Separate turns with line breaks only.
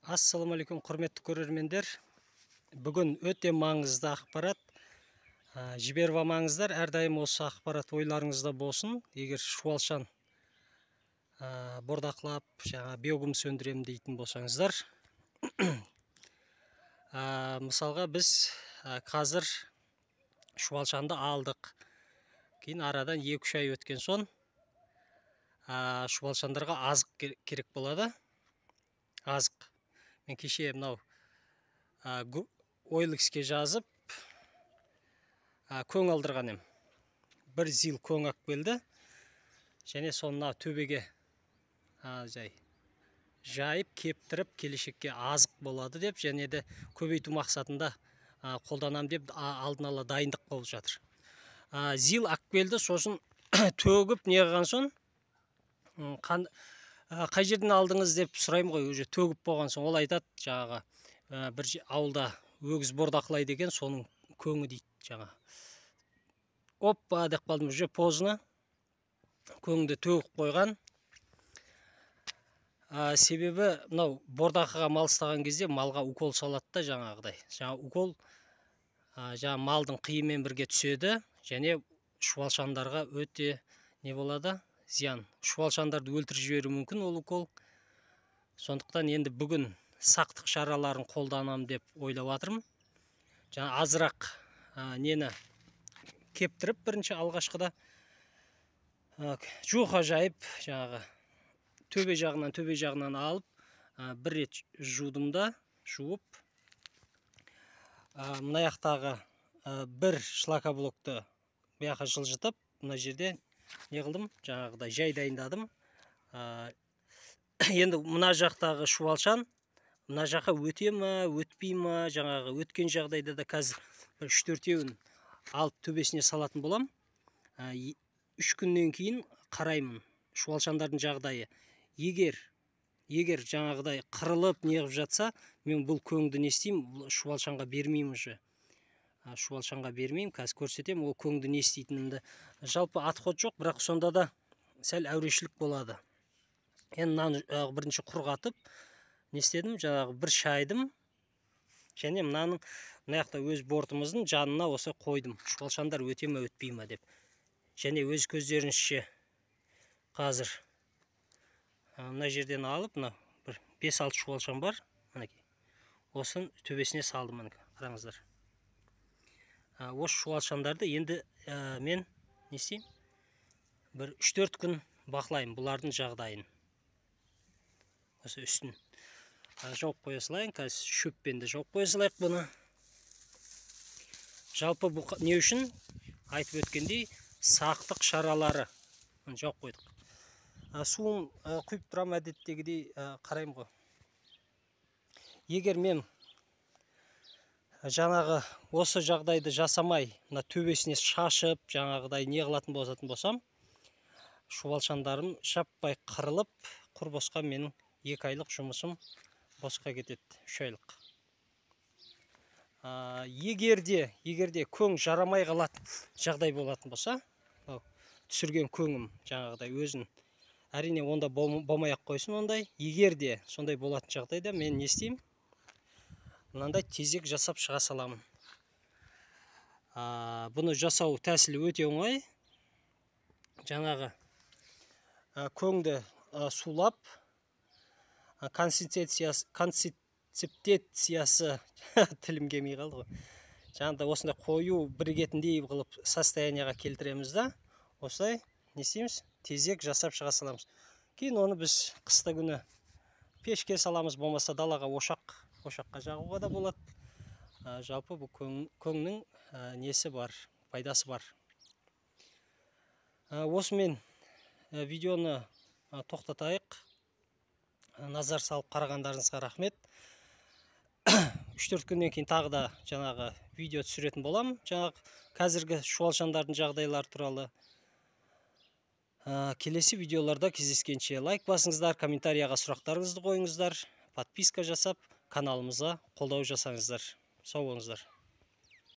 Ассалаумағалейкум, құрметті көрермендер. Бүгін өте маңызды ақпарат. Жіберіп алмаңыздар, әрдайым осы ақпарат ойларыңызда болсын. Егер шуалшан бордақылап, биогум сөндірем дейтін болсаңыздар. Мысалға біз қазір шуалшанды алдық. Кейін арадан 2-3 ай өткен соң шуалшандарға азық керек болады. Азық. Мен кеше мынау OLX-ке жазып көң алдырған ем. Бір зил көң ақ келді. Және сонына төбеге жайып, кептіріп, келешекке азық болады деп, және де көбейту мақсатында қолданам деп алдын ала дайындық болып жатыр. Зил ақ келді, сосын төгіп неғылған соң, қай жерден алдыңыз деп сұрайым ғой, уже төгіп болған соң. Ол айтады, жаңағы бір ауылда өгіз бордақылайды екен, соның көңі дейді жаңа. Оппа деп қалдым, уже поздно. Көңді төгіп қойған. Себебі мынау бордақыға мал ұстаған кезде малға укол салады да жаңағыдай. Жаңа укол малдың қиымен бірге түседі, және шуалшандарға өте не болады? Зиян. Шуалшандарды өлтіріп жіберуі мүмкін ол укол. Сондықтан енді бүгін сақтық шараларын қолданам деп ойлап жатырмын. Жаңа азырақ нені кептіріп, бірінші алғашқыда жуға жайып, жаңағы төбе жағынан алып, бір рет жудым да, жуып, мына жақтағы бір шлакоблокты бұяққа жылжытып, мына жерде не қылдым, жаңағыдай жай дайындадым. Енді мына жақтағы шуалшан, мына жаққа өте ма, өтпей ма, жаңағы өткен жағдайда да қазір 3-4-еуін алып төбесіне салатын болам. 3 күннен кейін қараймын шуалшандардың жағдайы. Егер жаңағыдай қырылып неғып жатса, мен бұл көңді не істеймін, шуалшанға бермеймін уже. Шуалшанға бермеймін, қазір көрсетем, ол көңді не істейтінімді. Жалпы отход жоқ, бірақ сонда да сәл әурешілік болады. Енді мынаны бірінші құрғатып, не істедім, жаңағы бір шайдым, және мына жақта өз бортымыздың жанына осы қойдым. Шуалшандар өте ме, өтпей ме деп. Және өз көздеріңізше қазір мына жерден алып, бір 5-6 шуалшан бар, осын төбесіне салдым, қараңыздар. Осы шуалшандарды енді мен не істеймін? Бір 3-4 күн бақылайын бұлардың жағдайын. Осы үстін жауып қоя салайын, қазір шөппен де жауып қоя салайық бұны. Жалпы бұл не үшін? Айтып өткендей, сақтық шаралары. Жауып қойдық. Суын құйып тұрам әдеттегідей қарайым ғой. Егер мен жаңағы осы жағдайды жасамай, төбесіне шашып, жаңағыдай не қылатын болсам, шуалшандарым жаппай қырылып, құр босқа менің 2 айлық жұмысым босқа кетеді, 3 айлық. Егерде көң жарамай қалатын жағдай болатын болса, түсірген көңім жаңағыдай өзін, әрине онда болмай-ақ қойсын ондай. Егерде сондай болатын жағдайда мен не істеймін? Мынандай тезек жасап шыға саламын. Бұны жасау тәсілі өте оңай. Жаңағы көңді сулап, концентрациясы тілім келмей қалды ғой. Жаңағыда осындай қою бірігетіндей қылып состоянияға келтіреміз да, осылай не істейміз? Тезек жасап шыға саламыз. Кейін оны біз қыста күні пешке саламыз, болмаса далаға ошаққа жағуға да болады. Жалпы бұл көңнің несі бар, пайдасы бар. Осымен видеоны тоқтатайық. Назар салып қарағандарыңызға рахмет. 3-4 күннен кейін тағы да жаңағы видео түсіретін болам. Жаңағы қазіргі шуалшандардың жағдайлары туралы. Келесі видеоларда кездескенше лайк басыңыздар, комментарияға сұрақтарыңызды қойыңыздар, подписка жасап, каналымызға қолдау жасаңыздар. Сау болыңыздар.